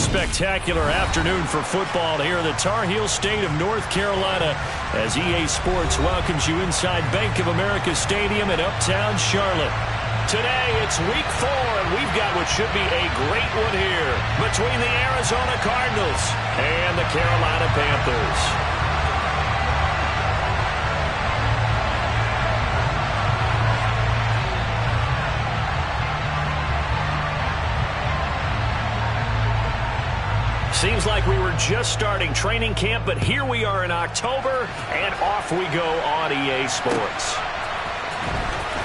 spectacular afternoon for football here in the Tar Heel state of North Carolina as EA Sports welcomes you inside Bank of America Stadium in uptown Charlotte. Today it's week 4 and we've got what should be a great one here between the Arizona Cardinals and the Carolina Panthers. Seems like we were just starting training camp, but here we are in October, and off we go on EA Sports.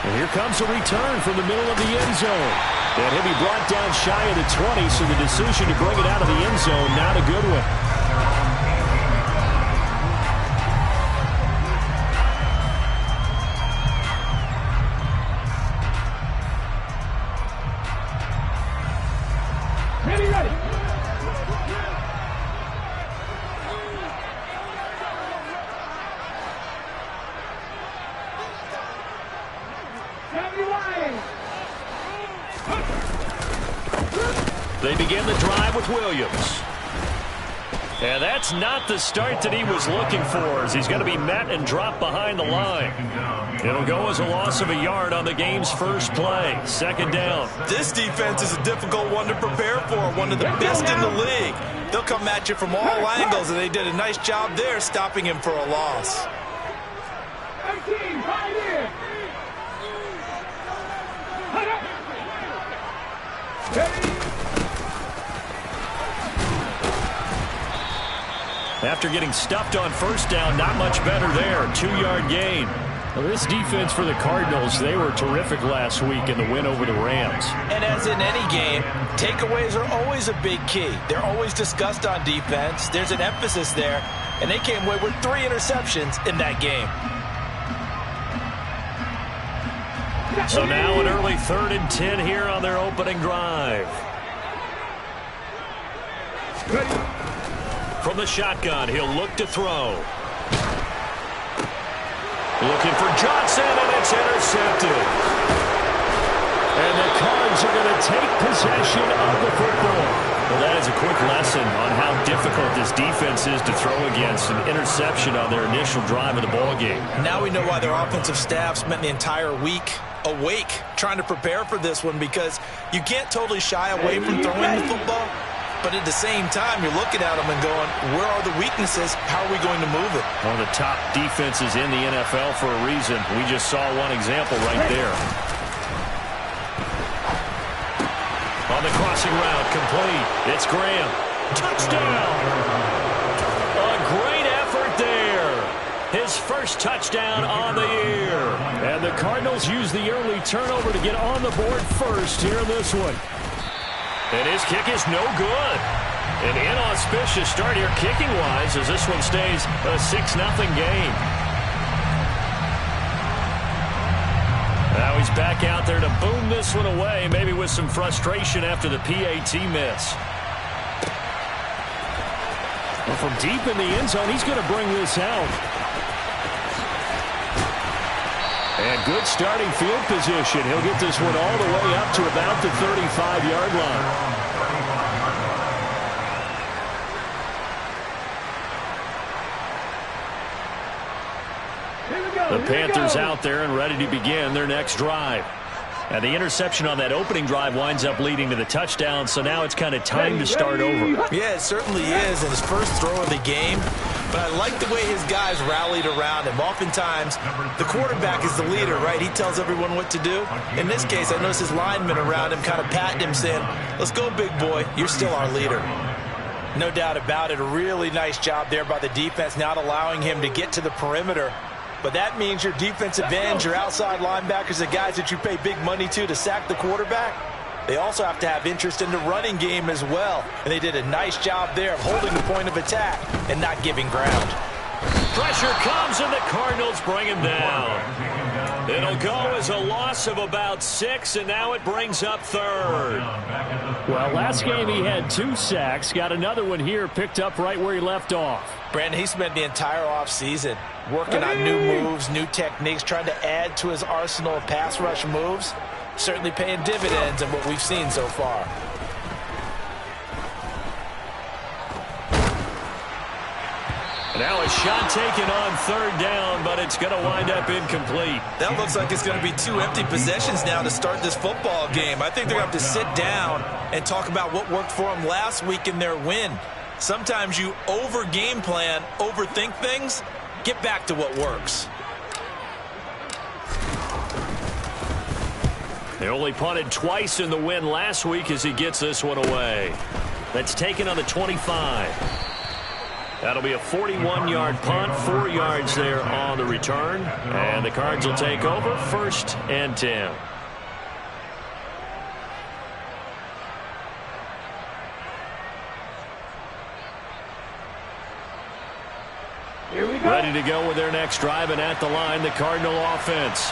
And here comes a return from the middle of the end zone. And he'll be brought down shy of the 20, so the decision to bring it out of the end zone, not a good one. They begin the drive with Williams. And that's not the start that he was looking for, as he's going to be met and dropped behind the line. It'll go as a loss of a yard on the game's first play. Second down. This defense is a difficult one to prepare for, one of the best in the league. They'll come at you from all angles, and they did a nice job there stopping him for a loss. 18, right here. After getting stuffed on first down, not much better there. 2-yard gain. Well, this defense for the Cardinals, they were terrific last week in the win over the Rams. And as in any game, takeaways are always a big key. They're always discussed on defense. There's an emphasis there, and they came away with 3 interceptions in that game. So now an early 3rd and 10 here on their opening drive. From the shotgun, he'll look to throw. Looking for Johnson, and it's intercepted. And the Cards are going to take possession of the football. Well, that is a quick lesson on how difficult this defense is to throw against. An interception on their initial drive of the ballgame. Now we know why their offensive staff spent the entire week awake trying to prepare for this one, because you can't totally shy away from throwing the football. But at the same time, you're looking at them and going, where are the weaknesses? How are we going to move it? One of the top defenses in the NFL for a reason. We just saw one example right there. On the crossing route, complete. It's Graham. Touchdown! A great effort there. His first touchdown on the year. And the Cardinals use the early turnover to get on the board first here in this one. And his kick is no good. An inauspicious start here kicking-wise as this one stays a 6-0 game. Now he's back out there to boom this one away, maybe with some frustration after the PAT miss. Well, from deep in the end zone, he's going to bring this out. And good starting field position. He'll get this one all the way up to about the 35-yard line. The Panthers out there and ready to begin their next drive. And the interception on that opening drive winds up leading to the touchdown, so now it's kind of time to start over. Yeah, it certainly is in his first throw of the game. But I like the way his guys rallied around him. Oftentimes, the quarterback is the leader, right? He tells everyone what to do. In this case, I noticed his linemen around him kind of patting him, saying, let's go, big boy. You're still our leader. No doubt about it. A really nice job there by the defense, not allowing him to get to the perimeter. But that means your defensive ends, your outside linebackers, the guys that you pay big money to sack the quarterback, they also have to have interest in the running game as well. And they did a nice job there of holding the point of attack and not giving ground. Pressure comes, and the Cardinals bring him down. It'll go as a loss of about 6, and now it brings up 3rd. Well, last game he had 2 sacks. Got another one here, picked up right where he left off. Brandon, he spent the entire offseason working on new moves, new techniques, trying to add to his arsenal of pass rush moves. Certainly paying dividends in what we've seen so far. Now a shot taken on third down, but it's going to wind up incomplete. That looks like it's going to be 2 empty possessions now to start this football game. I think they're going to have to sit down and talk about what worked for them last week in their win. Sometimes you over-game plan, overthink things. Get back to what works. They only punted twice in the win last week as he gets this one away. That's taken on the 25. That'll be a 41-yard punt, 4 yards there on the return. And the Cards will take over 1st and 10. Here we go. Ready to go with their next drive, and at the line, the Cardinal offense.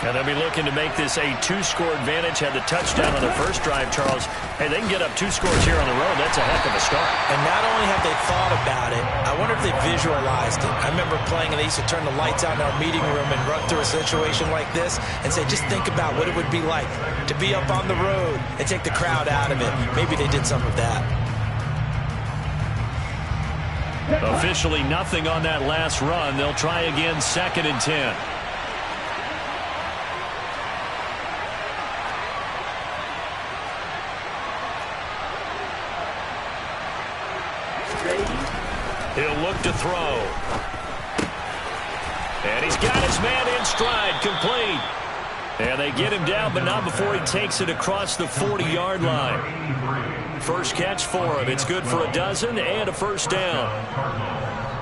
And they'll be looking to make this a 2-score advantage. Had the touchdown on the first drive, Charles. Hey, they can get up 2 scores here on the road. That's a heck of a start. And not only have they thought about it, I wonder if they visualized it. I remember playing, and they used to turn the lights out in our meeting room and run through a situation like this and say, just think about what it would be like to be up on the road and take the crowd out of it. Maybe they did some of that. Officially nothing on that last run. They'll try again, 2nd and 10. He'll look to throw. And he's got his man in stride, complete. And they get him down, but not before he takes it across the 40-yard line. First catch for him. It's good for a dozen and a first down.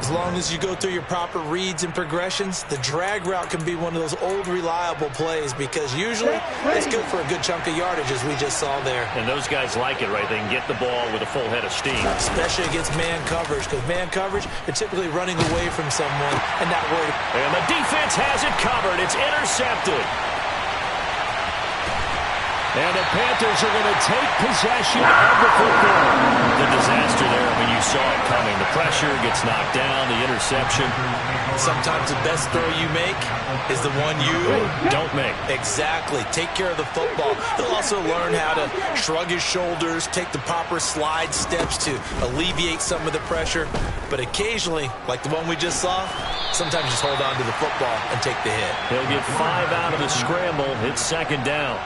As long as you go through your proper reads and progressions, the drag route can be one of those old reliable plays because usually it's good for a good chunk of yardage, as we just saw there. And those guys like it, right? They can get the ball with a full head of steam. Especially against man coverage, because man coverage, they're typically running away from someone and not worried. And the defense has it covered. It's intercepted. And the Panthers are going to take possession of the football. The disaster there, I mean, you saw it coming. The pressure gets knocked down, the interception. Sometimes the best throw you make is the one you don't make. Exactly. Take care of the football. He'll also learn how to shrug his shoulders, take the proper slide steps to alleviate some of the pressure. But occasionally, like the one we just saw, sometimes just hold on to the football and take the hit. He'll get 5 out of the scramble. It's 2nd down.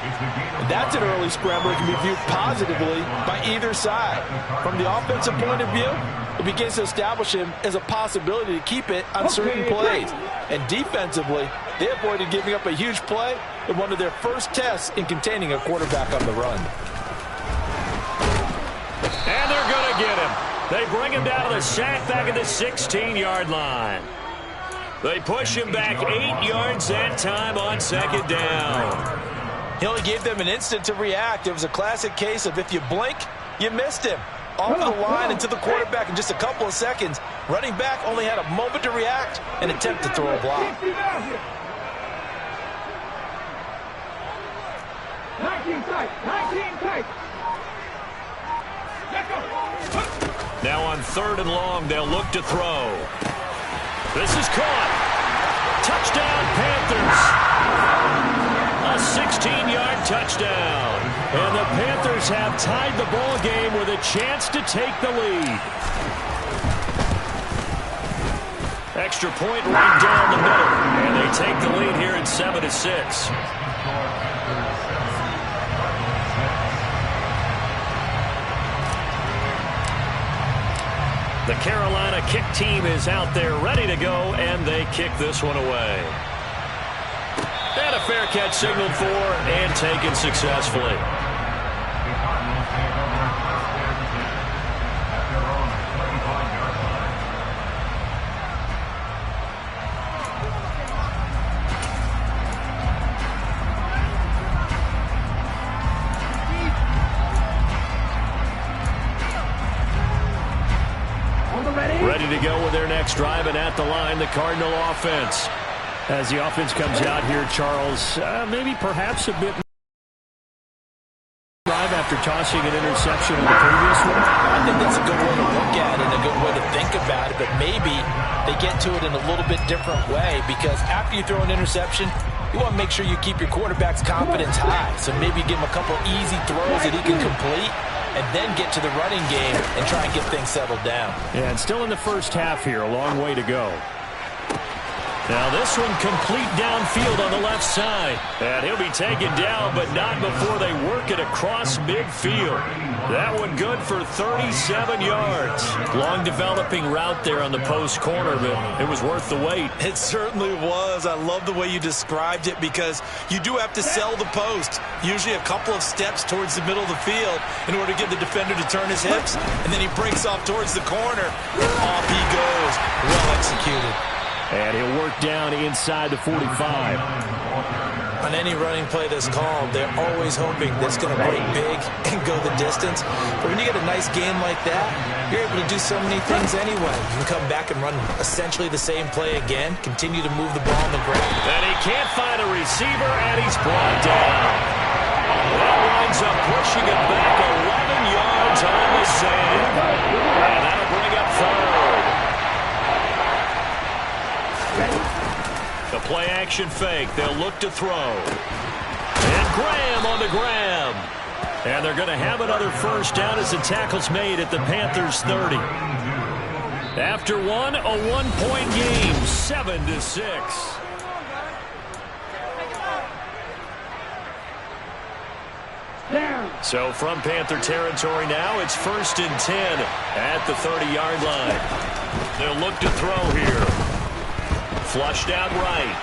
That's an early scramble that can be viewed positively by either side. From the offensive point of view, it begins to establish him as a possibility to keep it on certain plays. And defensively, they avoided giving up a huge play in one of their first tests in containing a quarterback on the run. And they're going to get him. They bring him down to the sack back at the 16-yard line. They push him back 8 yards that time on 2nd down. He only gave them an instant to react. It was a classic case of if you blink, you missed him. Off the line and to the quarterback in just a couple of seconds. Running back only had a moment to react and attempt to throw a block. 19 tight. 19 tight. Now on 3rd and long, they'll look to throw. This is caught. Touchdown, Panthers. A 16-yard touchdown. And the Panthers have tied the ball game with a chance to take the lead. Extra point right down the middle. And they take the lead here at 7-6. The Carolina kick team is out there ready to go, and they kick this one away. And a fair catch signaled for and taken successfully. Ready to go with their next drive, and at the line, the Cardinal offense. As the offense comes out here, Charles, maybe perhaps a bit drive after tossing an interception in the previous one. I think that's a good way to look at it, a good way to think about it, but maybe they get to it in a little bit different way because after you throw an interception, you want to make sure you keep your quarterback's confidence high. So maybe give him a couple easy throws that he can complete. and then get to the running game and try and get things settled down. Yeah, and still in the first half here, a long way to go. Now this one complete downfield on the left side. And he'll be taken down, but not before they work it across midfield. That one good for 37 yards. Long developing route there on the post corner, but it was worth the wait. It certainly was. I love the way you described it because you do have to sell the post. Usually a couple of steps towards the middle of the field in order to get the defender to turn his hips. And then he breaks off towards the corner. Off he goes. Well executed. And he'll work down inside the 45. On any running play that's called, they're always hoping that it's going to break big and go the distance. But when you get a nice game like that, you're able to do so many things anyway. You can come back and run essentially the same play again, continue to move the ball on the ground. And he can't find a receiver, and he's brought down. That winds up pushing him back 11 yards on the sand. And that'll bring up third. The play-action fake. They'll look to throw. And Graham on the grab. And they're going to have another first down as the tackle's made at the Panthers' 30. After one, a one-point game, 7-6. So from Panther territory now, it's 1st and 10 at the 30-yard line. They'll look to throw here. Flushed out right.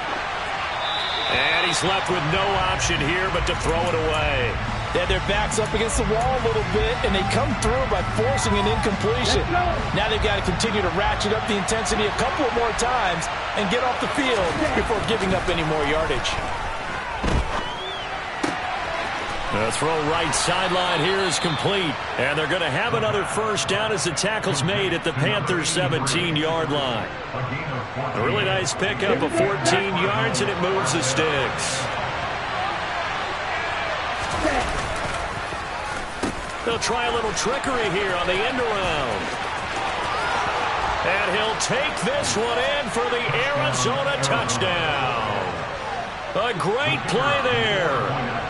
And he's left with no option here but to throw it away. They had their backs up against the wall a little bit, and they come through by forcing an incompletion. Now they've got to continue to ratchet up the intensity a couple of more times and get off the field before giving up any more yardage. The throw right sideline here is complete. And they're going to have another first down as the tackle's made at the Panthers' 17-yard line. A really nice pickup of 14 yards, and it moves the sticks. They'll try a little trickery here on the end around. And he'll take this one in for the Arizona touchdown. A great play there.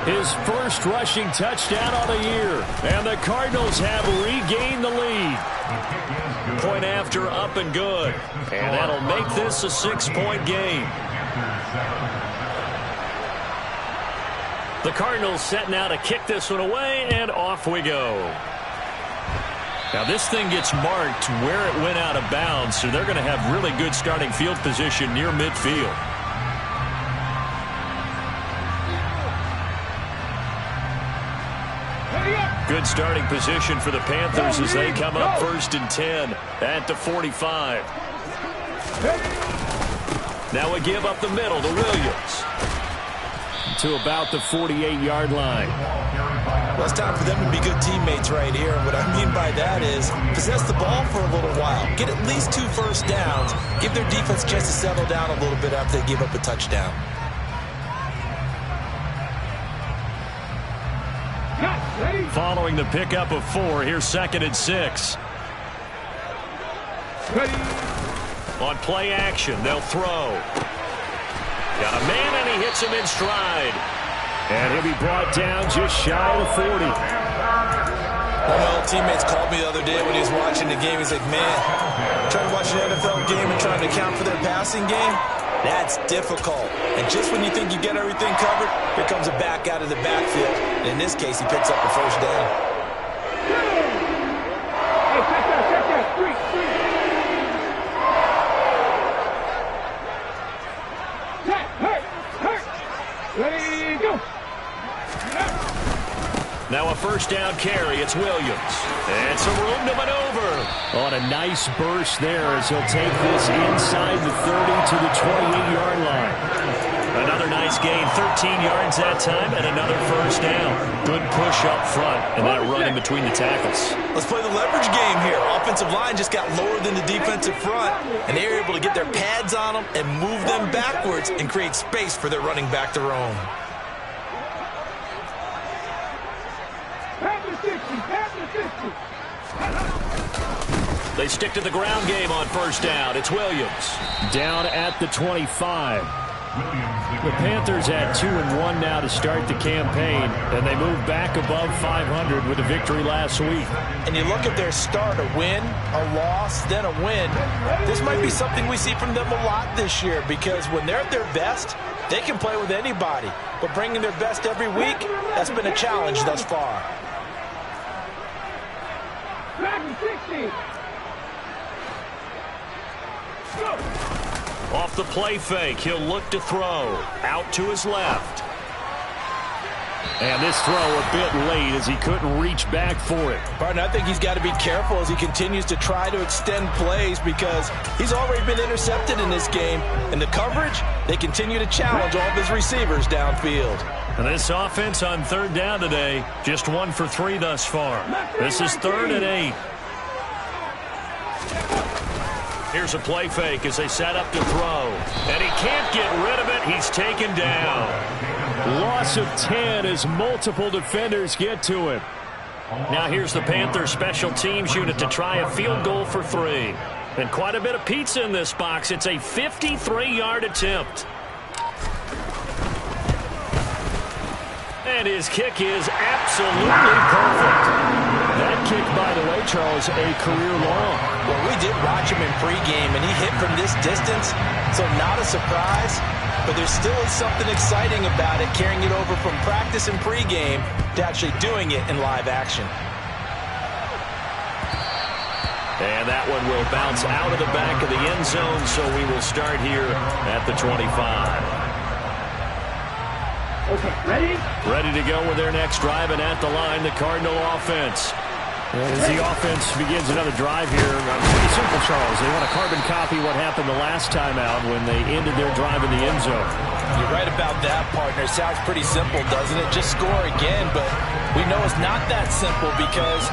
His first rushing touchdown of the year. And the Cardinals have regained the lead. Point after up and good. And that'll make this a 6-point game. The Cardinals setting out to kick this one away, and off we go. Now this thing gets marked where it went out of bounds, so they're going to have really good starting field position near midfield. Good starting position for the Panthers as they come up 1st and 10 at the 45. Now a give up the middle to Williams. To about the 48-yard line. Well, it's time for them to be good teammates right here. And what I mean by that is possess the ball for a little while. Get at least 2 first downs. Give their defense a chance to settle down a little bit after they give up a touchdown. Following the pickup of 4, here's 2nd and 6. On play action, they'll throw. Got a man, and he hits him in stride. And he'll be brought down just shy of the 40. One of my old teammates called me the other day when he was watching the game. He's like, man, trying to watch an NFL game and trying to account for their passing game, that's difficult. And just when you think you get everything covered, here comes a back out of the backfield. And in this case, he picks up the first down. Hey, check that, street. Ready, go. Now a first down carry. It's Williams. And some room to maneuver. On a nice burst there as he'll take this inside the 30 to the 28-yard line. Another nice gain, 13 yards that time, and another first down. Good push up front, and that run in between the tackles. Let's play the leverage game here. Offensive line just got lower than the defensive front, and they were able to get their pads on them and move them backwards and create space for their running back to roam. They stick to the ground game on first down. It's Williams. Down at the 25. The Panthers at 2-1 now to start the campaign, and they move back above 500 with a victory last week. And you look at their start, a win, a loss, then a win. This might be something we see from them a lot this year, because when they're at their best, they can play with anybody. But bringing their best every week, that's been a challenge thus far. Off the play fake, he'll look to throw. Out to his left. And this throw a bit late as he couldn't reach back for it. Partner, I think he's got to be careful as he continues to try to extend plays, because he's already been intercepted in this game. And the coverage, they continue to challenge all of his receivers downfield. And this offense on third down today, just 1 for 3 thus far. This is 3rd and 8. Here's a play fake as they set up to throw. And he can't get rid of it. He's taken down. Loss of 10 as multiple defenders get to him. Now here's the Panthers special teams unit to try a field goal for 3. And quite a bit of pizza in this box. It's a 53-yard attempt. And his kick is absolutely perfect. That kick, by the way, Charles, a career long. Well, we did watch him in pregame, and he hit from this distance, so not a surprise. But there still is something exciting about it, carrying it over from practice and pregame to actually doing it in live action. And that one will bounce out of the back of the end zone, so we will start here at the 25. Okay, ready? Ready to go with their next drive, and at the line, the Cardinal offense. As the offense begins another drive here, pretty simple, Charles. They want to carbon copy what happened the last time out when they ended their drive in the end zone. You're right about that, partner. Sounds pretty simple, doesn't it? Just score again, but we know it's not that simple, because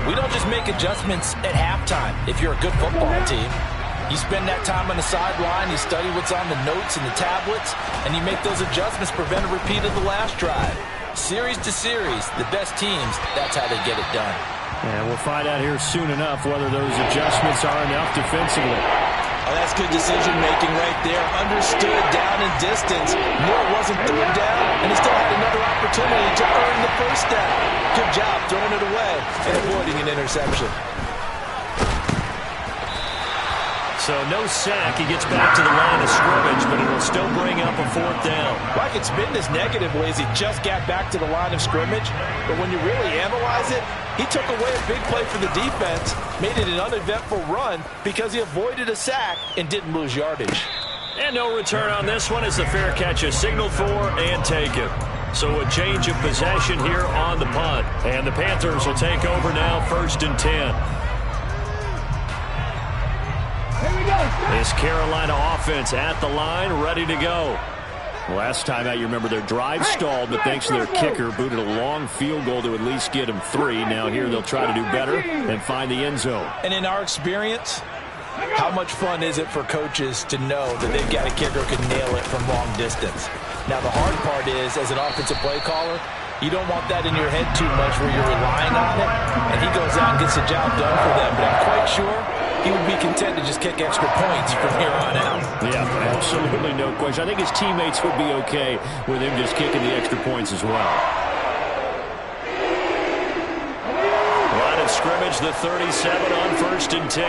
we don't just make adjustments at halftime if you're a good football team. You spend that time on the sideline, you study what's on the notes and the tablets, and you make those adjustments, prevent a repeat of the last drive. Series to series, the best teams, that's how they get it done. And we'll find out here soon enough whether those adjustments are enough defensively. Oh, that's good decision-making right there. Understood down and distance. Knew it wasn't third down, and he still had another opportunity to earn the first down. Good job throwing it away and avoiding an interception. So no sack. He gets back to the line of scrimmage, but it will still bring up a 4th down. Well, I could spin this negatively as he just got back to the line of scrimmage, but when you really analyze it, he took away a big play for the defense, made it an uneventful run because he avoided a sack and didn't lose yardage. And no return on this one as the fair catch is signaled for and taken. So a change of possession here on the punt. And the Panthers will take over now, 1st and 10. This Carolina offense at the line, ready to go. Last time out, you remember their drive stalled, but thanks to their kicker, booted a long field goal to at least get them 3. Now here they'll try to do better and find the end zone. And in our experience, how much fun is it for coaches to know that they've got a kicker who can nail it from long distance? Now the hard part is, as an offensive play caller, you don't want that in your head too much where you're relying on it, and he goes out and gets the job done for them. But I'm quite sure he would be content to just kick extra points from here on out. Yeah, absolutely no question. I think his teammates would be okay with him just kicking the extra points as well. Line of scrimmage, the 37 on 1st and 10.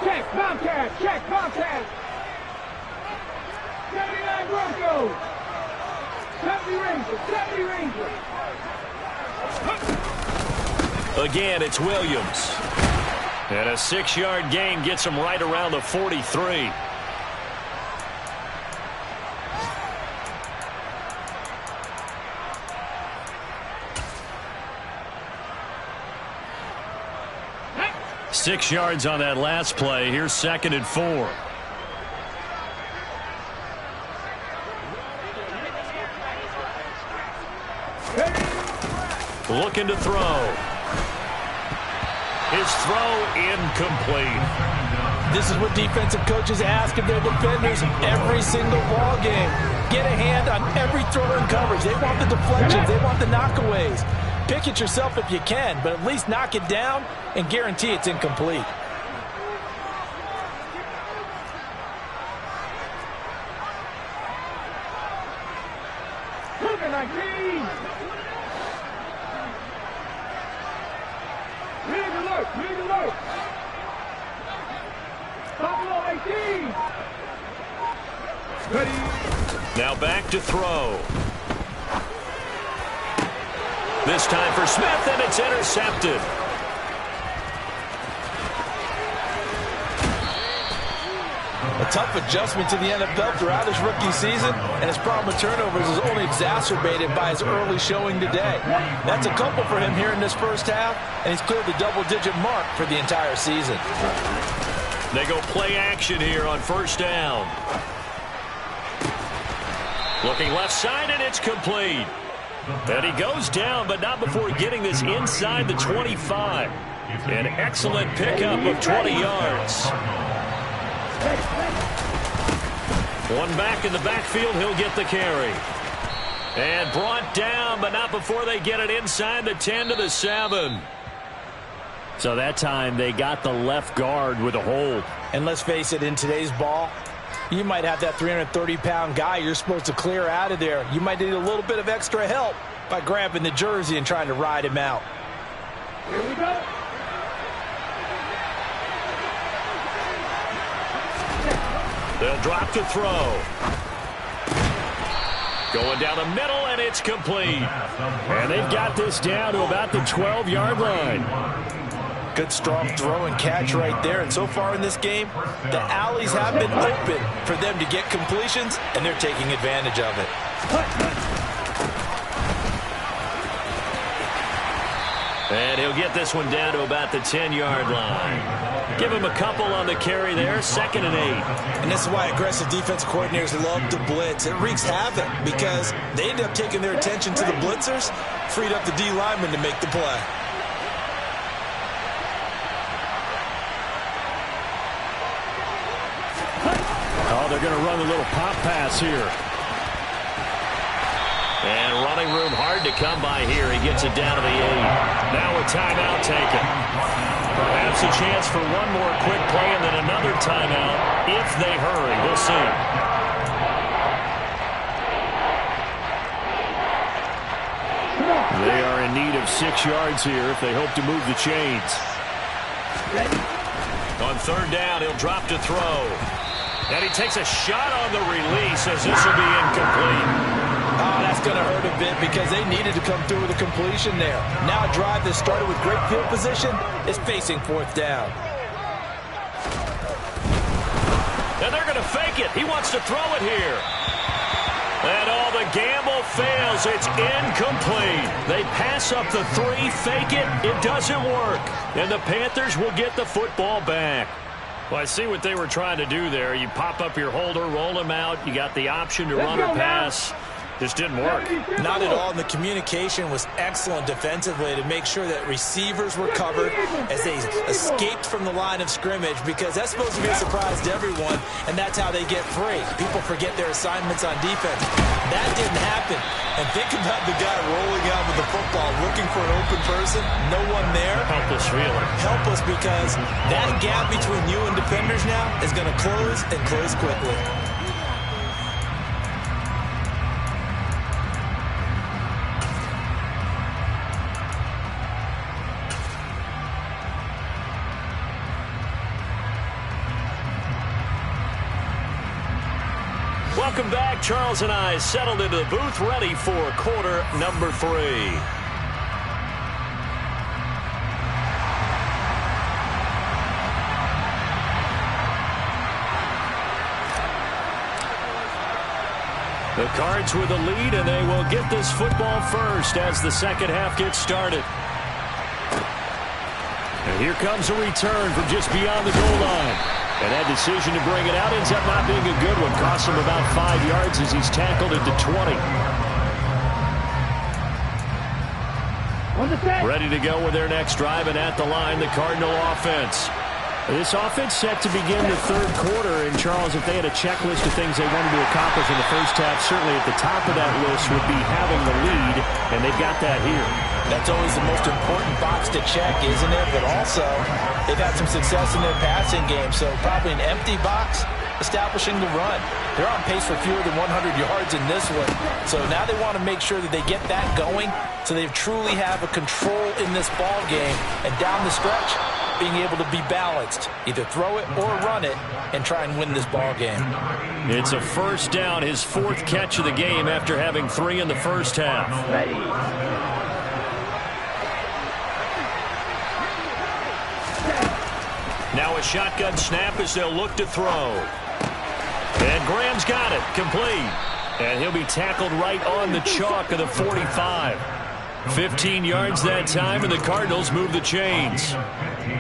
Check, Bobcat, check, Bobcat. 79 Broncos. 70 Rangers, 70 Rangers. Again, it's Williams. And a 6-yard gain gets him right around the 43. Hey. 6 yards on that last play. Here's 2nd and 4. Looking to throw. His throw incomplete. This is what defensive coaches ask of their defenders every single ball game. Get a hand on every throw in coverage. They want the deflections. They want the knockaways. Pick it yourself if you can, but at least knock it down and guarantee it's incomplete. alert. You need alert. Buffalo 18. Ready. Now back to throw. This time for Smith, and it's intercepted. A tough adjustment to the NFL throughout his rookie season, and his problem with turnovers is only exacerbated by his early showing today. That's a couple for him here in this first half, and he's cleared the double-digit mark for the entire season. They go play action here on first down. Looking left side, and it's complete. And he goes down, but not before getting this inside the 25. An excellent pickup of 20 yards. One back in the backfield, he'll get the carry. And brought down, but not before they get it inside the 10 to the 7. So that time they got the left guard with a hold. And let's face it, in today's ball, you might have that 330-pound guy you're supposed to clear out of there. You might need a little bit of extra help by grabbing the jersey and trying to ride him out. Here we go. They'll drop to throw. Going down the middle, and it's complete. And they've got this down to about the 12-yard line. Good, strong throw and catch right there. And so far in this game, the alleys have been open for them to get completions, and they're taking advantage of it. And he'll get this one down to about the 10-yard line. Give him a couple on the carry there, 2nd and 8. And this is why aggressive defense coordinators love to blitz. It wreaks havoc because they end up taking their attention to the blitzers, freed up the D lineman to make the play. Oh, they're going to run a little pop pass here. And running room hard to come by here. He gets it down to the 8. Now a timeout taken. Perhaps a chance for one more quick play and then another timeout if they hurry. We'll see. They are in need of 6 yards here if they hope to move the chains. On 3rd down, he'll drop to throw. And he takes a shot on the release as this will be incomplete. Oh, that's going to hurt a bit because they needed to come through with a completion there. Now a drive that started with great field position is facing 4th down. And they're going to fake it. He wants to throw it here. And all the gamble fails. It's incomplete. They pass up the 3, fake it. It doesn't work. And the Panthers will get the football back. Well, I see what they were trying to do there. You pop up your holder, roll him out. You got the option to run or pass. Just didn't work. Not at all. And the communication was excellent defensively to make sure that receivers were covered as they escaped from the line of scrimmage, because that's supposed to be a surprise to everyone, and that's how they get free. People forget their assignments on defense. That didn't happen. And think about the guy rolling out with the football, looking for an open person. No one there. Helpless feeling. Helpless, because that gap between you and defenders now is going to close and close quickly. Welcome back. Charles and I settled into the booth, ready for quarter number 3. The Cards with the lead, and they will get this football first as the second half gets started. And here comes a return from just beyond the goal line. And that decision to bring it out ends up not being a good one. Costs him about 5 yards as he's tackled into 20. Ready to go with their next drive, and at the line, the Cardinal offense. This offense set to begin the 3rd quarter. And, Charles, if they had a checklist of things they wanted to accomplish in the first half, certainly at the top of that list would be having the lead, and they've got that here. That's always the most important box to check, isn't it? But also, they've had some success in their passing game, so probably an empty box, establishing the run. They're on pace for fewer than 100 yards in this one. So now they want to make sure that they get that going so they truly have a control in this ball game. And down the stretch, being able to be balanced. Either throw it or run it and try and win this ball game. It's a first down, his 4th catch of the game after having 3 in the first half. Now a shotgun snap as they'll look to throw. And Graham's got it, complete. And he'll be tackled right on the chalk of the 45. 15 yards that time, and the Cardinals move the chains.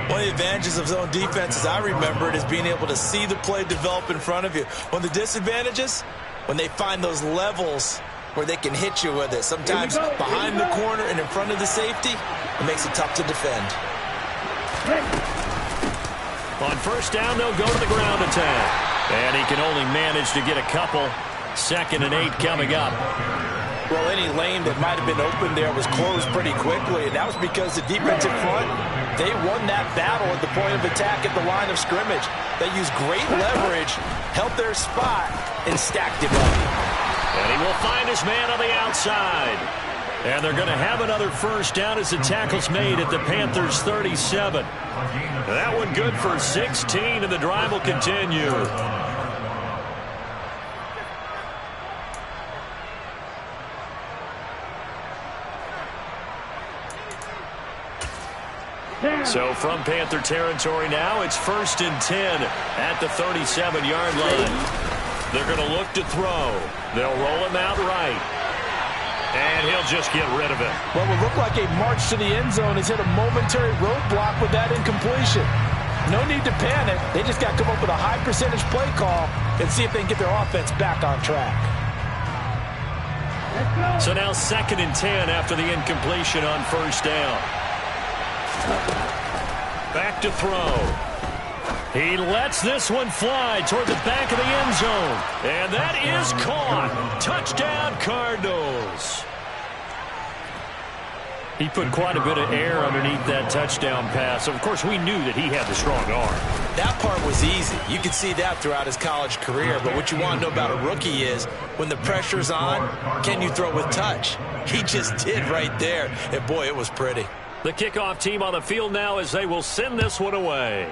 One of the advantages of zone defenses, I remember it, is being able to see the play develop in front of you. One of the disadvantages, when they find those levels where they can hit you with it. Sometimes behind the corner and in front of the safety, it makes it tough to defend. On first down, they'll go to the ground attack. And he can only manage to get a couple. 2nd and 8 coming up. Well, any lane that might have been open there was closed pretty quickly, and that was because the defensive front, they won that battle at the point of attack at the line of scrimmage. They used great leverage, held their spot, and stacked him up. And he will find his man on the outside. And they're going to have another first down as the tackle's made at the Panthers' 37. That one good for 16, and the drive will continue. So from Panther territory now, it's 1st and 10 at the 37-yard line. They're going to look to throw. They'll roll him out right. And he'll just get rid of it. What will look like a march to the end zone has hit a momentary roadblock with that incompletion. No need to panic. They just got to come up with a high percentage play call and see if they can get their offense back on track. So now 2nd and 10 after the incompletion on first down. Back to throw. He lets this one fly toward the back of the end zone. And that is caught. Touchdown, Cardinals. He put quite a bit of air underneath that touchdown pass. Of course, we knew that he had the strong arm. That part was easy. You could see that throughout his college career. But what you want to know about a rookie is when the pressure's on, can you throw with touch? He just did right there. And, boy, it was pretty. The kickoff team on the field now as they will send this one away.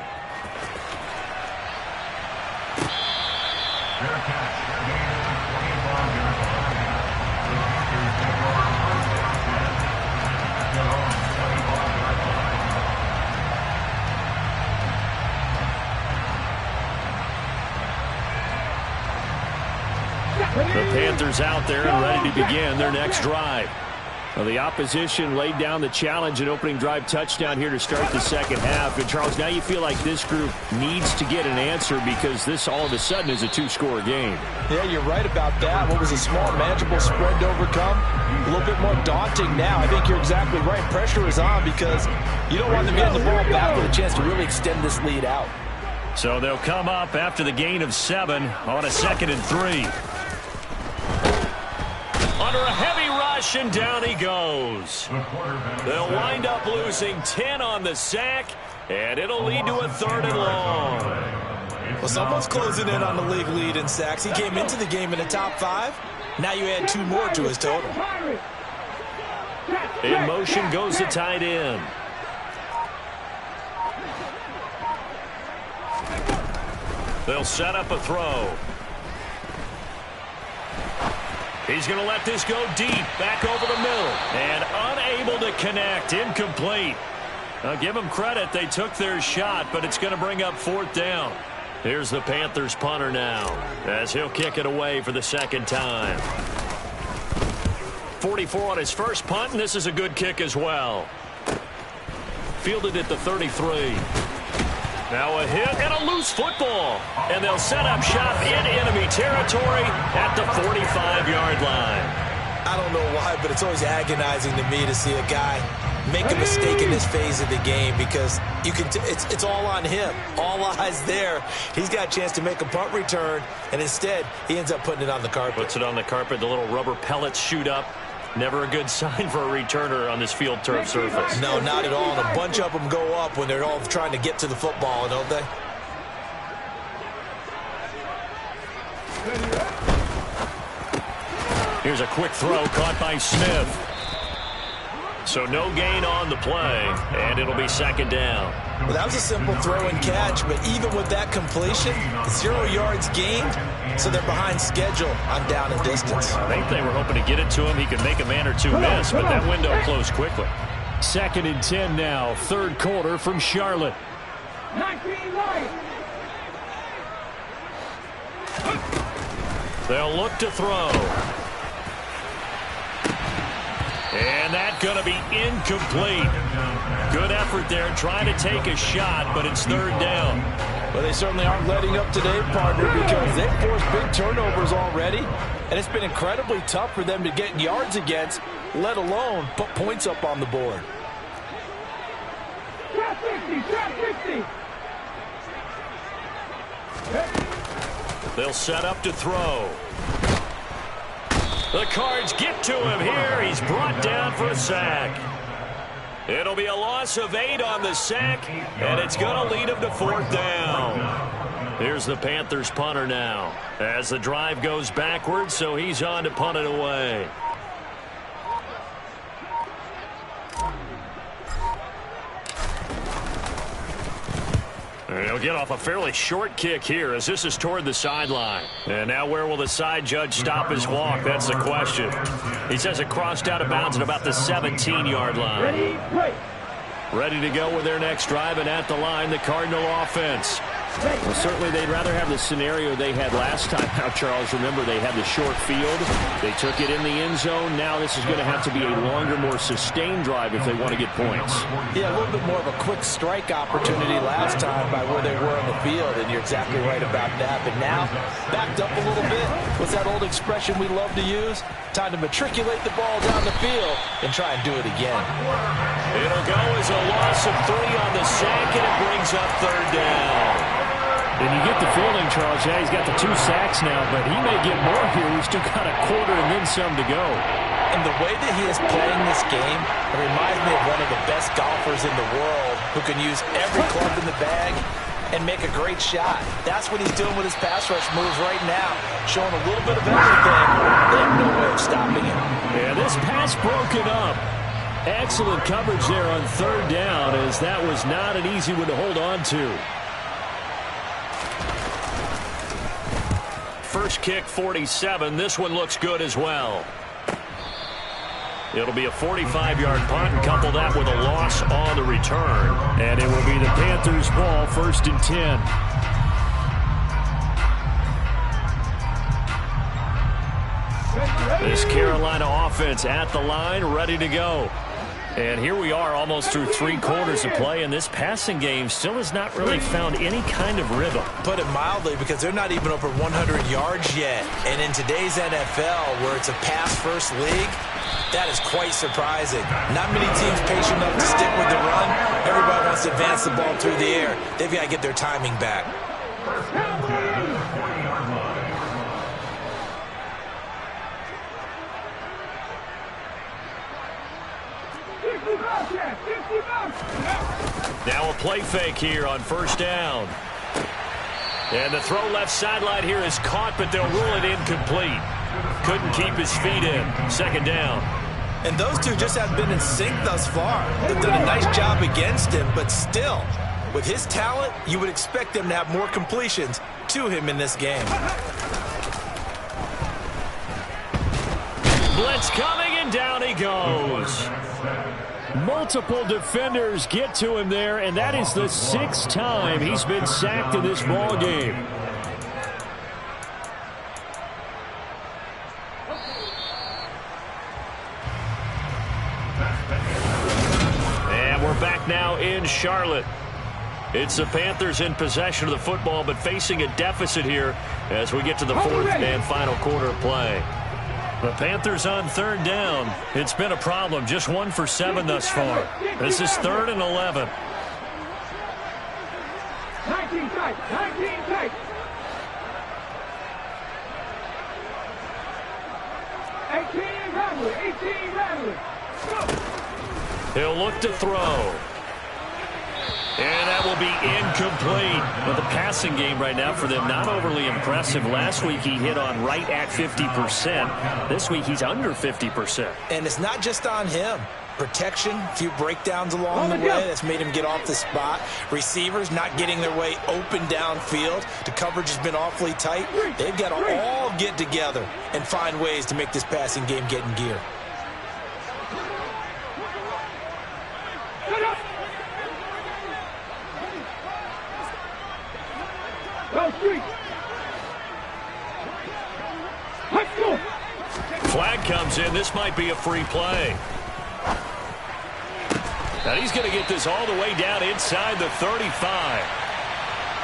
The Panthers out there and ready to begin their next drive. Well, the opposition laid down the challenge and opening drive touchdown here to start the second half. And, Charles, now you feel like this group needs to get an answer because this all of a sudden is a 2-score game. Yeah, you're right about that. What was a small, manageable spread to overcome? A little bit more daunting now. I think you're exactly right. Pressure is on because you don't want them getting the ball back with a chance to really extend this lead out. So they'll come up after the gain of 7 on a 2nd and 3. Under a heavy rush, and down he goes. They'll wind up losing 10 on the sack, and it'll lead to a 3rd and long. Well, someone's closing in on the league lead in sacks. He came into the game in the top 5. Now you add 2 more to his total. In motion goes the tight end. They'll set up a throw. He's going to let this go deep, back over the middle, and unable to connect, incomplete. Now, give them credit, they took their shot, but it's going to bring up 4th down. Here's the Panthers punter now, as he'll kick it away for the 2nd time. 44 on his first punt, and this is a good kick as well. Fielded at the 33. Now a hit and a loose football. And they'll set up shop in enemy territory at the 45-yard line. I don't know why, but it's always agonizing to me to see a guy make a mistake in this phase of the game because you can. It's all on him. All eyes there. He's got a chance to make a punt return, and instead he ends up putting it on the carpet. Puts it on the carpet. The little rubber pellets shoot up. Never a good sign for a returner on this field turf surface. No, not at all. And a bunch of them go up when they're all trying to get to the football, don't they? Here's a quick throw caught by Smith. So no gain on the play, and it'll be second down. Well, that was a simple throw and catch, but even with that completion, 0 yards gained, so they're behind schedule on down and distance. I think they were hoping to get it to him. He could make a man or two miss, but that window closed quickly. 2nd and 10 now, 3rd quarter from Charlotte. 19 Lions. They'll look to throw. And that's going to be incomplete. Good effort there, trying to take a shot, but it's 3rd down. Well, they certainly aren't letting up today, partner, because they've forced big turnovers already, and it's been incredibly tough for them to get yards against, let alone put points up on the board. Trap 60, trap 60. They'll set up to throw. The Cards get to him here. He's brought down for a sack. It'll be a loss of 8 on the sack, and it's going to lead him to 4th down. Here's the Panthers punter now as the drive goes backwards, so he's on to punt it away. He'll get off a fairly short kick here as this is toward the sideline. And now where will the side judge stop his walk? That's the question. He says it crossed out of bounds at about the 17-yard line. Ready to go with their next drive, and at the line, the Cardinal offense. Well, certainly they'd rather have the scenario they had last time. Now, Charles, remember, they had the short field. They took it in the end zone. Now this is going to have to be a longer, more sustained drive if they want to get points. Yeah, a little bit more of a quick strike opportunity last time by where they were on the field, and you're exactly right about that. But now, backed up a little bit. What's that old expression we love to use? Time to matriculate the ball down the field and try and do it again. It'll go as a loss of 3 on the sack, and it brings up 3rd down. And you get the feeling, Charles, yeah, he's got the 2 sacks now, but he may get more here. We've still got a quarter and then some to go. And the way that he is playing this game, it reminds me of one of the best golfers in the world who can use every club in the bag and make a great shot. That's what he's doing with his pass rush moves right now, showing a little bit of everything. They have no way of stopping him. Yeah, this pass broken up. Excellent coverage there on 3rd down, as that was not an easy one to hold on to. First kick, 47. This one looks good as well. It'll be a 45-yard punt, and couple that with a loss on the return. And it will be the Panthers' ball, 1st and 10. This Carolina offense at the line, ready to go. And here we are almost through 3 quarters of play, and this passing game still has not really found any kind of rhythm. Put it mildly, because they're not even over 100 yards yet. And in today's NFL, where it's a pass-first league, that is quite surprising. Not many teams patient enough to stick with the run. Everybody wants to advance the ball through the air. They've got to get their timing back. Now a play fake here on 1st down. And the throw left sideline here is caught, but they'll rule it incomplete. Couldn't keep his feet in. 2nd down. And those two just have been in sync thus far. They've done a nice job against him, but still, with his talent, you would expect them to have more completions to him in this game. Blitz coming, and down he goes. Multiple defenders get to him there, and that is the 6th time he's been sacked in this ball game. And we're back now in Charlotte. It's the Panthers in possession of the football, but facing a deficit here as we get to the 4th and final quarter of play. The Panthers on 3rd down. It's been a problem. Just 1 for 7 thus far. This is 3rd and 11. 19 tight, 19 tight. 18 rattling, 18 rattling. He'll look to throw. And that will be incomplete. Well, the passing game right now for them, not overly impressive. Last week he hit on right at 50%. This week he's under 50%. And it's not just on him. Protection, a few breakdowns along the way that's made him get off the spot. Receivers not getting their way open downfield. The coverage has been awfully tight. They've got to all get together and find ways to make this passing game get in gear. Flag comes in. This might be a free play. And he's going to get this all the way down inside the 35.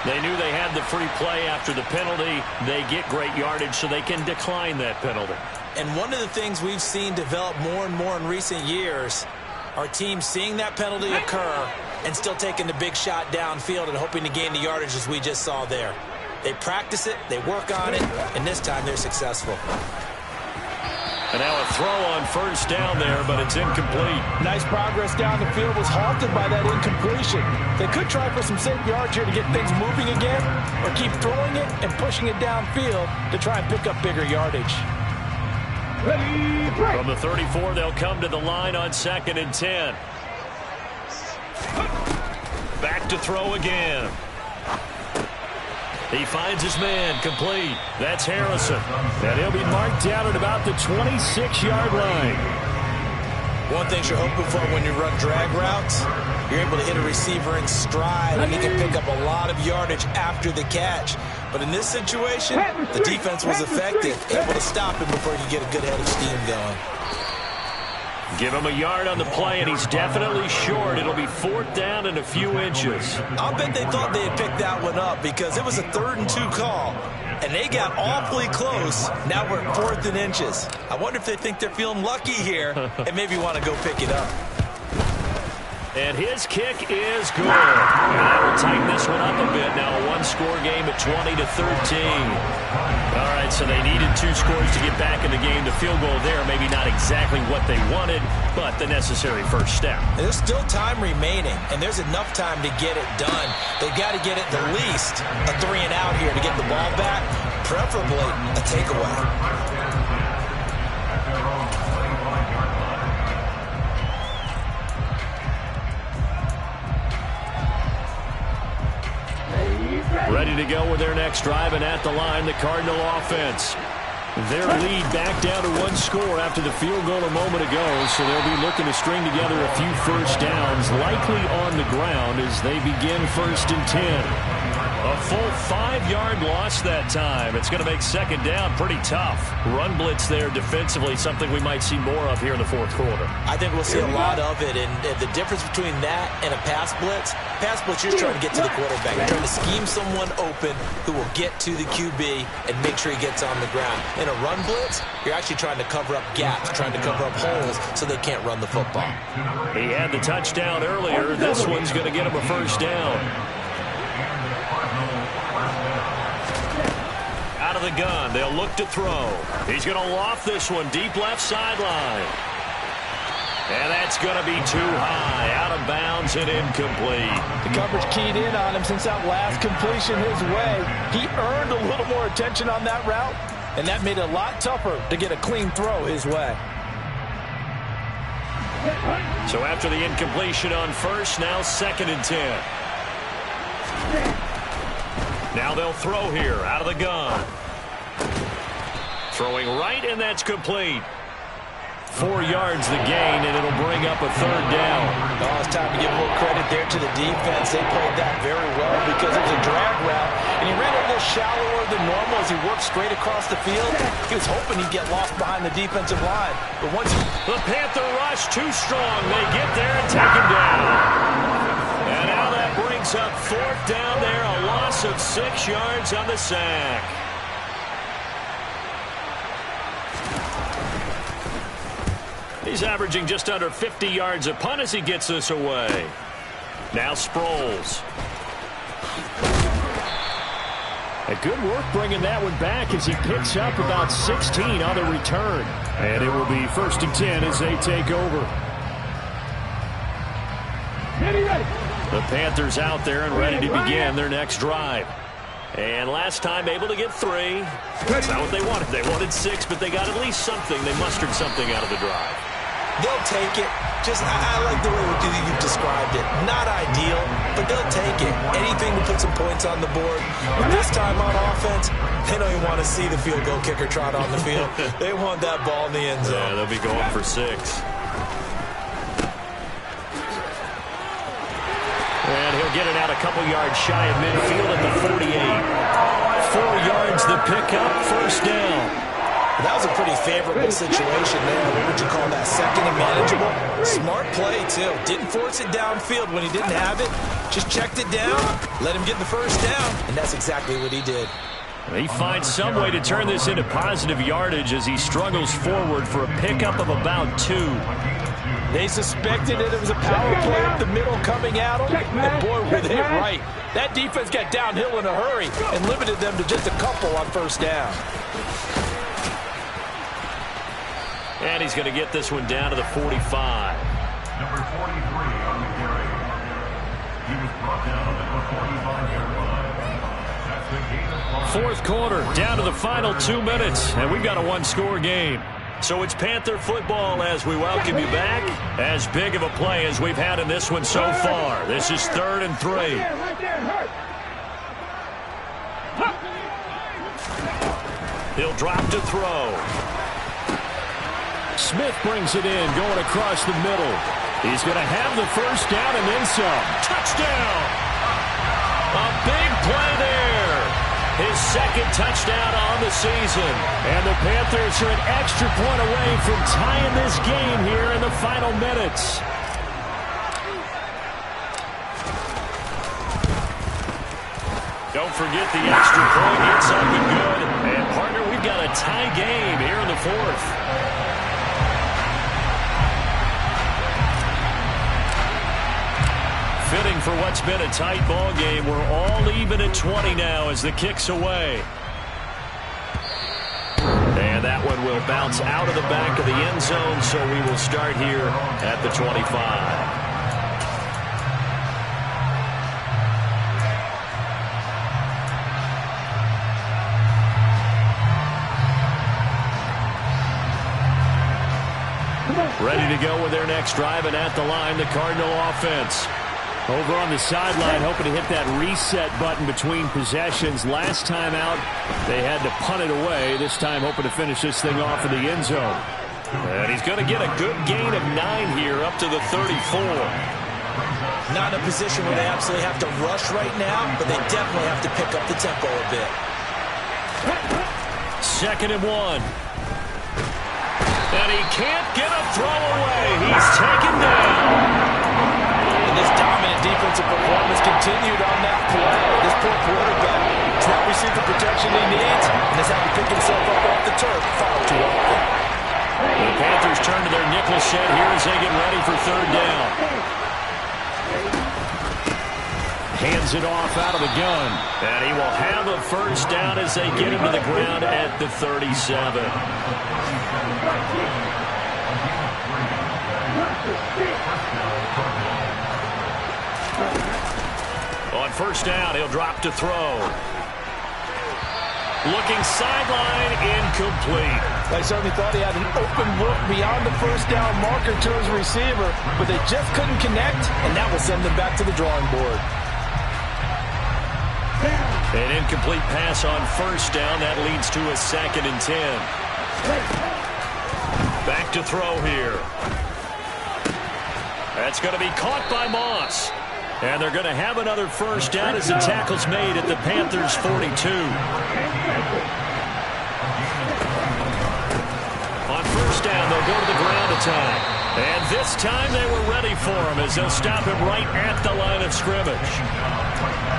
They knew they had the free play after the penalty. They get great yardage, so they can decline that penalty. And one of the things we've seen develop more and more in recent years are teams seeing that penalty occur and still taking the big shot downfield and hoping to gain the yardage as we just saw there. They practice it, they work on it, and this time they're successful. And now a throw on first down there, but it's incomplete. Nice progress down the field, was halted by that incompletion. They could try for some safe yards here to get things moving again, or keep throwing it and pushing it downfield to try and pick up bigger yardage. From the 34, they'll come to the line on 2nd and 10. Back to throw again. He finds his man, complete. That's Harrison. And he'll be marked down at about the 26-yard line. One thing you're hoping for when you run drag routes, you're able to hit a receiver in stride, and he can pick up a lot of yardage after the catch. But in this situation, the defense was effective, able to stop him before he could get a good head of steam going. Give him a yard on the play, and he's definitely short. It'll be 4th down and a few inches. I'll bet they thought they had picked that one up because it was a 3rd and 2 call, and they got awfully close. Now we're at 4th and inches. I wonder if they think they're feeling lucky here and maybe want to go pick it up. And his kick is good. And that will tighten this one up a bit. Now a one-score game at 20-13. All right, so they needed 2 scores to get back in the game. The field goal there, maybe not exactly what they wanted, but the necessary first step. There's still time remaining, and there's enough time to get it done. They've got to get it the least a 3 and out here to get the ball back, preferably a takeaway. Ready to go with their next drive, and at the line, the Cardinal offense. Their lead back down to 1 score after the field goal a moment ago, so they'll be looking to string together a few first downs, likely on the ground as they begin 1st and 10. A full 5-yard loss that time. It's going to make 2nd down pretty tough. Run blitz there defensively, something we might see more of here in the 4th quarter. I think we'll see a lot of it, and the difference between that and a pass blitz, you're trying to get to the quarterback. You're trying to scheme someone open who will get to the QB and make sure he gets on the ground. In a run blitz, you're actually trying to cover up gaps, trying to cover up holes so they can't run the football. He had the touchdown earlier. This one's going to get him a first down. Out of the gun, they'll look to throw. He's going to loft this one deep left sideline. And that's going to be too high, out of bounds and incomplete. The coverage keyed in on him since that last completion his way. He earned a little more attention on that route, and that made it a lot tougher to get a clean throw his way. So after the incompletion on first, now 2nd and 10. Now they'll throw here, out of the gun. Throwing right, and that's complete. 4 yards the gain, and it'll bring up a 3rd down. Oh, it's time to give a little credit there to the defense. They played that very well because it was a drag route, and he ran a little shallower than normal as he worked straight across the field. He was hoping he'd get lost behind the defensive line. But once the Panther rush too strong. They get there and take him down. And now that brings up 4th down there, a loss of 6 yards on the sack. He's averaging just under 50 yards a punt as he gets this away. Now Sproles. A good work bringing that one back as he picks up about 16 on the return. And it will be 1st and 10 as they take over. The Panthers out there and ready to begin their next drive. And last time able to get 3. That's not what they wanted. They wanted 6, but they got at least something. They mustered something out of the drive. They'll take it. I like the way you've described it. Not ideal, but they'll take it. Anything to put some points on the board. But this time on offense, they don't even want to see the field goal kicker trot on the field. They want that ball in the end zone. Yeah, they'll be going for 6. And he'll get it out a couple yards shy of midfield at the 48. 4 yards the pickup, first down. That was a pretty favorable situation there. What would you call that? Second and manageable? Smart play, too. Didn't force it downfield when he didn't have it. Just checked it down, let him get the first down, and that's exactly what he did. He finds some way to turn this into positive yardage as he struggles forward for a pickup of about 2. They suspected it was a power play up the middle coming at them, and boy, were they right. That defense got downhill in a hurry and limited them to just a couple on first down. And he's going to get this one down to the 45. Number 43 on the carry. He was brought down at the 45-yard line. That's the game of 4th quarter, down to the final 2 minutes, and we've got a 1-score game. So it's Panther football as we welcome you back. As big of a play as we've had in this one so far. This is 3rd and 3. He'll drop to throw. Smith brings it in, going across the middle. He's going to have the first down and then some. Touchdown! A big play there. His 2nd touchdown on the season. And the Panthers are an extra point away from tying this game here in the final minutes. Don't forget the extra point. It's up and good. And partner, we've got a tie game here in the 4th. Fitting for what's been a tight ball game. We're all even at 20 now as the kick's away. And that one will bounce out of the back of the end zone, so we will start here at the 25. Ready to go with their next drive, and at the line, the Cardinal offense. Over on the sideline, hoping to hit that reset button between possessions. Last time out, they had to punt it away. This time, hoping to finish this thing off in the end zone. And he's going to get a good gain of 9 here, up to the 34. Not in a position where they absolutely have to rush right now, but they definitely have to pick up the tempo a bit. 2nd and 1. And he can't get a throw away. He's taken down. This dominant defensive performance continued on that play. This poor quarterback has not received the protection he needs and has had to pick himself up off the turf far too often. The Panthers turn to their nickel set here as they get ready for 3rd down. Hands it off out of the gun. And he will have a first down as they get him to the ground at the 37. On first down, he'll drop to throw. Looking sideline, incomplete. They certainly thought he had an open look beyond the first down marker to his receiver, but they just couldn't connect, and that will send them back to the drawing board. An incomplete pass on first down. That leads to a 2nd and 10. Back to throw here. That's going to be caught by Moss. And they're going to have another first down as the tackle's made at the Panthers' 42. On first down, they'll go to the ground attack. And this time they were ready for him as they'll stop him right at the line of scrimmage.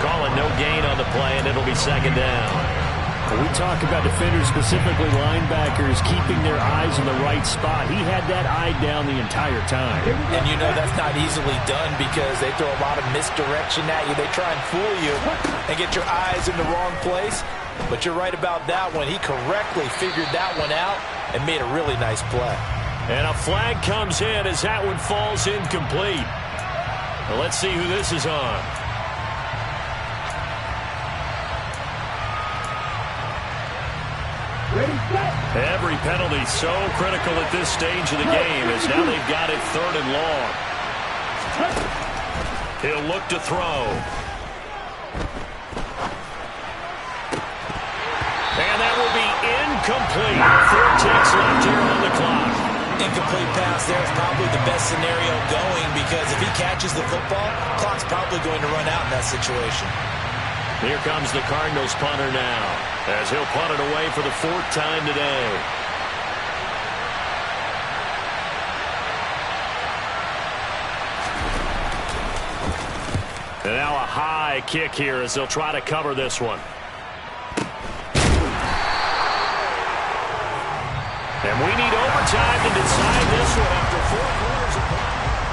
Calling no gain on the play, and it'll be 2nd down. When we talk about defenders, specifically linebackers, keeping their eyes in the right spot, he had that eye down the entire time. And you know that's not easily done because they throw a lot of misdirection at you. They try and fool you and get your eyes in the wrong place. But you're right about that one. He correctly figured that one out and made a really nice play. And a flag comes in as that one falls incomplete. Well, let's see who this is on. Ready, set. Every penalty so critical at this stage of the game as now they've got it 3rd and long. He'll look to throw. And that will be incomplete. 4 ticks left here on the clock. Incomplete pass there is probably the best scenario going because if he catches the football, clock's probably going to run out in that situation. Here comes the Cardinals punter now as he'll punt it away for the 4th time today. And now a high kick here as they'll try to cover this one. And we need overtime to decide this one after 4 quarters.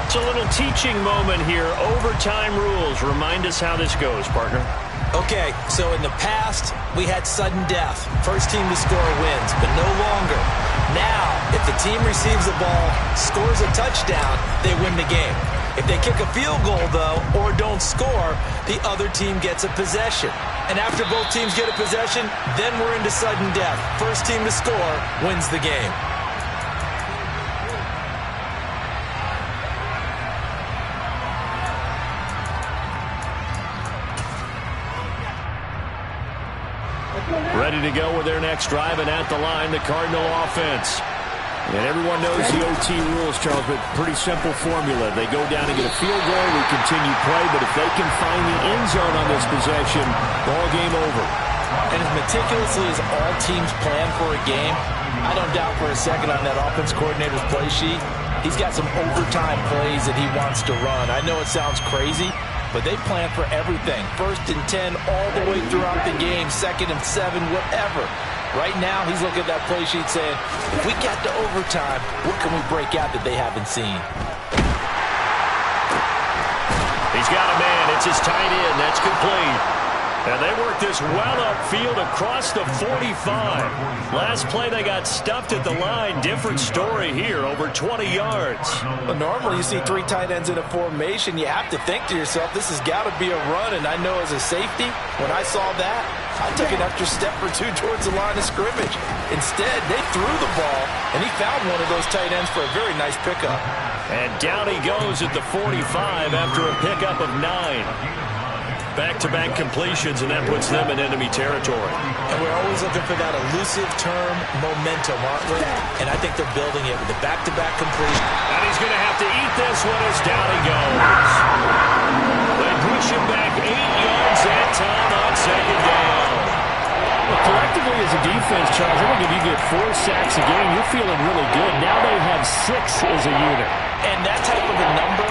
It's a little teaching moment here. Overtime rules. Remind us how this goes, partner. Okay, so in the past, we had sudden death. First team to score wins, but no longer. Now, if the team receives the ball, scores a touchdown, they win the game. If they kick a field goal, though, or don't score, the other team gets a possession. And after both teams get a possession, then we're into sudden death. First team to score wins the game. Ready to go with their next drive, and at the line, the Cardinal offense. And everyone knows the OT rules, Charles, but pretty simple formula. They go down and get a field goal, we continue play, but if they can find the end zone on this possession, ball game over. And as meticulously as all teams plan for a game, I don't doubt for a second on that offense coordinator's play sheet, he's got some overtime plays that he wants to run. I know it sounds crazy, but they plan for everything. 1st and 10 all the way throughout the game, 2nd and 7, whatever. Right now, he's looking at that play sheet saying, if we get to overtime, what can we break out that they haven't seen? He's got a man. It's his tight end. That's complete. And they work this well upfield across the 45. Last play, they got stuffed at the line. Different story here, over 20 yards. Well, normally you see 3 tight ends in a formation. You have to think to yourself, this has got to be a run. And I know as a safety, when I saw that, I took an extra step or 2 towards the line of scrimmage. Instead, they threw the ball, and he found one of those tight ends for a very nice pickup. And down he goes at the 45 after a pickup of 9. Back-to-back completions, and that puts them in enemy territory. And we're always looking for that elusive term, momentum, aren't we? And I think they're building it with the back-to-back completion. And he's going to have to eat this one as down he goes. They push him back 8 yards that time on 2nd down. Well, collectively as a defense, Charles, I think if you get 4 sacks a game, you're feeling really good. Now they have 6 as a unit. And that type of a number,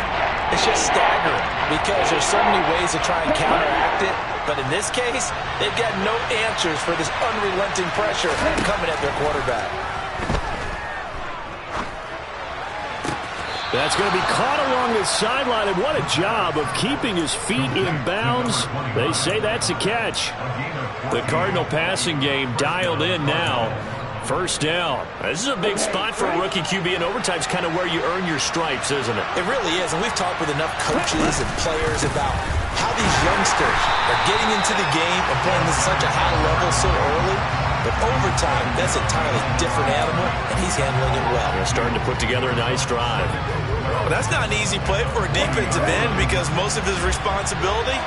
it's just staggering because there's so many ways to try and counteract it. But in this case, they've got no answers for this unrelenting pressure coming at their quarterback. That's going to be caught along the sideline, and what a job of keeping his feet in bounds. They say that's a catch. The Cardinal passing game dialed in now. 1st down. This is a big spot for a rookie QB, and overtime's kind of where you earn your stripes, isn't it? It really is, and we've talked with enough coaches and players about how these youngsters are getting into the game and playing at such a high level so early. But overtime, that's an entirely different animal, and he's handling it well. They're starting to put together a nice drive. Well, that's not an easy play for a defensive end because most of his responsibility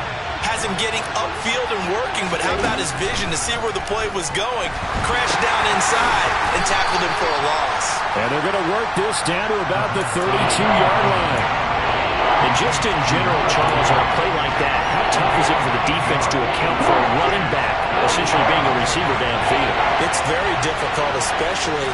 has him getting upfield and working, but how about his vision to see where the play was going? Crashed down inside and tackled him for a loss. And they're going to work this down to about the 32-yard line. And just in general, Charles, on a play like that, how tough is it for the defense to account for a running back essentially being a receiver downfield? It's very difficult, especially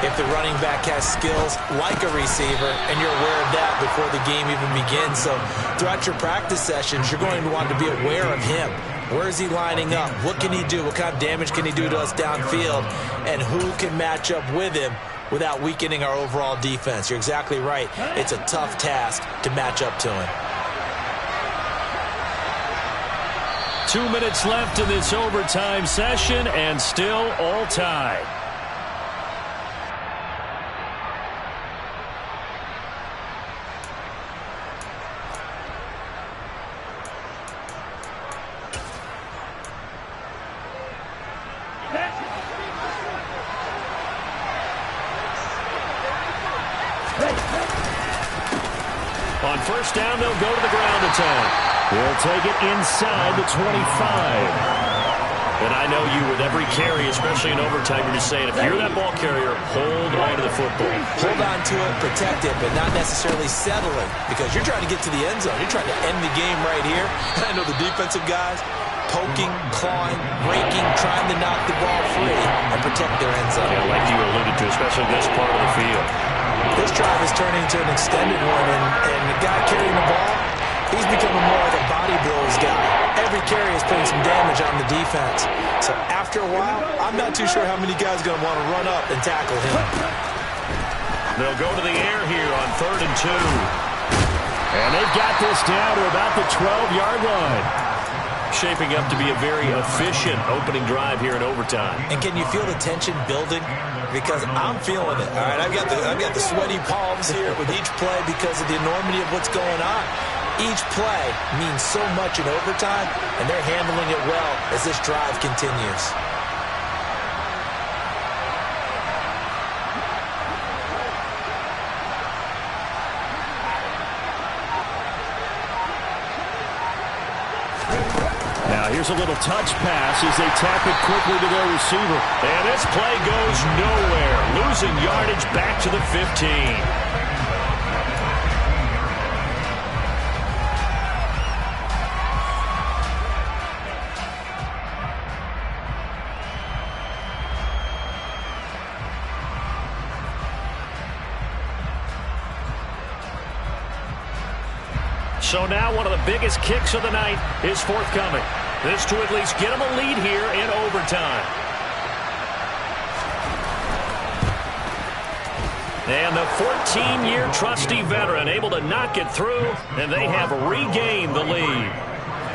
if the running back has skills like a receiver, and you're aware of that before the game even begins. So throughout your practice sessions, you're going to want to be aware of him. Where is he lining up? What can he do? What kind of damage can he do to us downfield? And who can match up with him without weakening our overall defense? You're exactly right. It's a tough task to match up to him. 2 minutes left in this overtime session, and still all tied. first down, they'll go to the ground attack. They'll take it inside the 25. And I know you, with every carry, especially in overtime, you're just saying, if you're that ball carrier, hold on to the football. Hold on to it, protect it, but not necessarily settle it, because you're trying to get to the end zone. You're trying to end the game right here. And I know the defensive guys, poking, clawing, raking, trying to knock the ball free and protect their end zone. Yeah, like you alluded to, especially this part of the field. This drive is turning into an extended one, and the guy carrying the ball, he's becoming more like a body blows guy. Every carry is putting some damage on the defense. So after a while, I'm not too sure how many guys are going to want to run up and tackle him. They'll go to the air here on 3rd and 2. And they've got this down to about the 12-yard line. Shaping up to be a very efficient opening drive here in overtime. And can you feel the tension building? Because I'm feeling it. All right, I've got the sweaty palms here with each play because of the enormity of what's going on. Each play means so much in overtime, and they're handling it well as this drive continues. Now here's a little touch pass as they tap it quickly to their receiver. And this play goes nowhere. Losing yardage back to the 15. So now one of the biggest kicks of the night is forthcoming. This to at least get them a lead here in overtime. And the 14-year trusty veteran able to knock it through, and they have regained the lead.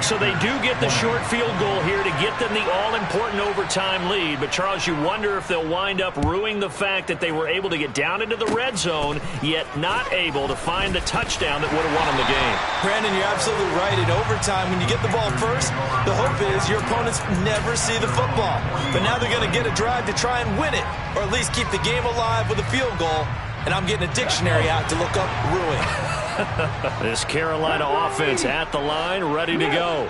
So they do get the short field goal here to get them the all-important overtime lead. But, Charles, you wonder if they'll wind up ruining the fact that they were able to get down into the red zone, yet not able to find the touchdown that would have won them the game. Brandon, you're absolutely right. In overtime, when you get the ball first, the hope is your opponents never see the football. But now they're going to get a drive to try and win it, or at least keep the game alive with a field goal. And I'm getting a dictionary out to look up ruin. This Carolina offense at the line, ready to go.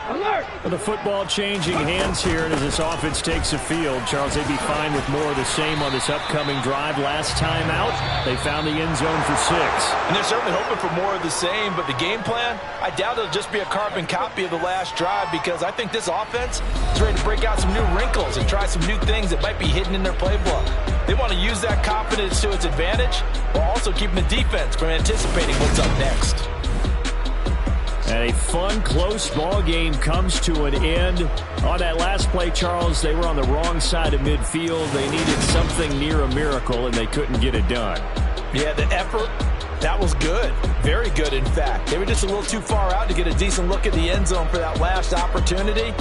With the football changing hands here, and as this offense takes the field, Charles, they'd be fine with more of the same on this upcoming drive. Last time out, they found the end zone for 6. And they're certainly hoping for more of the same, but the game plan, I doubt it'll just be a carbon copy of the last drive, because I think this offense is ready to break out some new wrinkles and try some new things that might be hidden in their playbook. They want to use that confidence to its advantage, while also keeping the defense from anticipating what's up next. And a fun, close ball game comes to an end. On that last play, Charles, they were on the wrong side of midfield. They needed something near a miracle, and they couldn't get it done. Yeah, the effort, that was good. Very good, in fact. They were just a little too far out to get a decent look at the end zone for that last opportunity.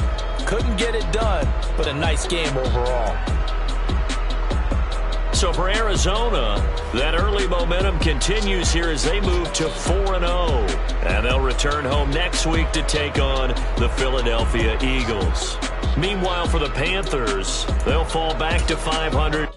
Couldn't get it done, but a nice game overall. So for Arizona, that early momentum continues here as they move to 4-0. And they'll return home next week to take on the Philadelphia Eagles. Meanwhile, for the Panthers, they'll fall back to 500.